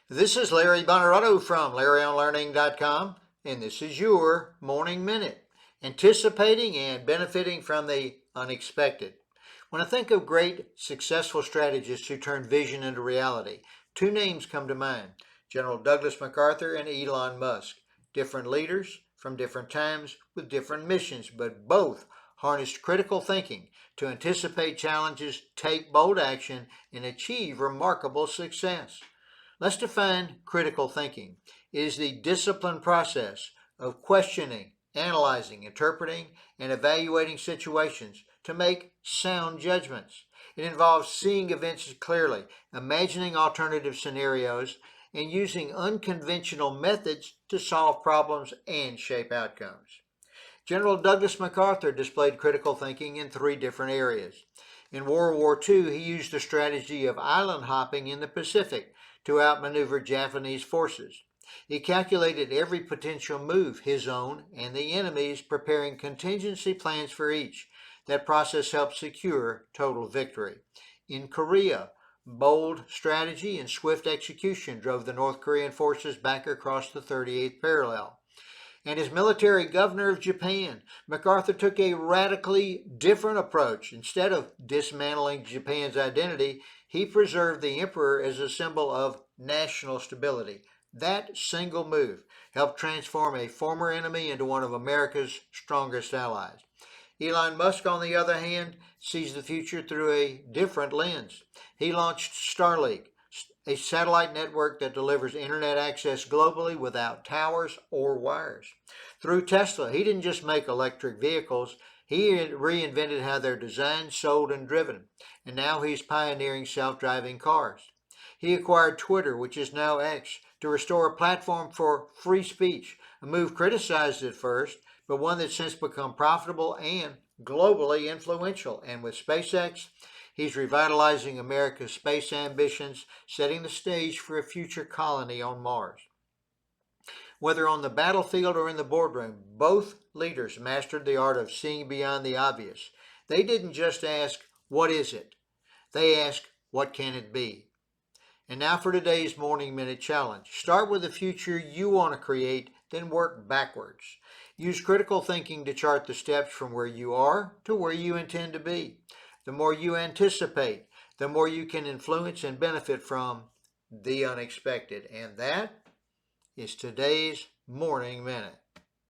This is Larry Bonaroto from LarryOnLearning.com, and this is your Morning Minute, anticipating and benefiting from the unexpected. When I think of great, successful strategists who turn vision into reality, two names come to mind: General Douglas MacArthur and Elon Musk. Different leaders from different times with different missions, but both harnessed critical thinking to anticipate challenges, take bold action, and achieve remarkable success. Let's define critical thinking. It is the disciplined process of questioning, analyzing, interpreting, and evaluating situations to make sound judgments. It involves seeing events clearly, imagining alternative scenarios, and using unconventional methods to solve problems and shape outcomes. General Douglas MacArthur displayed critical thinking in three different areas. In World War II, he used the strategy of island hopping in the Pacific to outmaneuver Japanese forces. He calculated every potential move, his own and the enemy's, preparing contingency plans for each. That process helped secure total victory. In Korea, bold strategy and swift execution drove the North Korean forces back across the 38th parallel. And as military governor of Japan, MacArthur took a radically different approach. Instead of dismantling Japan's identity, he preserved the emperor as a symbol of national stability. That single move helped transform a former enemy into one of America's strongest allies. Elon Musk, on the other hand, sees the future through a different lens. He launched Starlink, a satellite network that delivers internet access globally without towers or wires. Through Tesla, he didn't just make electric vehicles, he reinvented how they're designed, sold, and driven. And now he's pioneering self-driving cars. He acquired Twitter, which is now X, to restore a platform for free speech, a move criticized at first, but one that's since become profitable and globally influential. And with SpaceX, he's revitalizing America's space ambitions, setting the stage for a future colony on Mars. Whether on the battlefield or in the boardroom, both leaders mastered the art of seeing beyond the obvious. They didn't just ask, "What is it?" They asked, "What can it be?" And now for today's Morning Minute Challenge. Start with the future you want to create, then work backwards. Use critical thinking to chart the steps from where you are to where you intend to be. The more you anticipate, the more you can influence and benefit from the unexpected. And that is today's Morning Minute.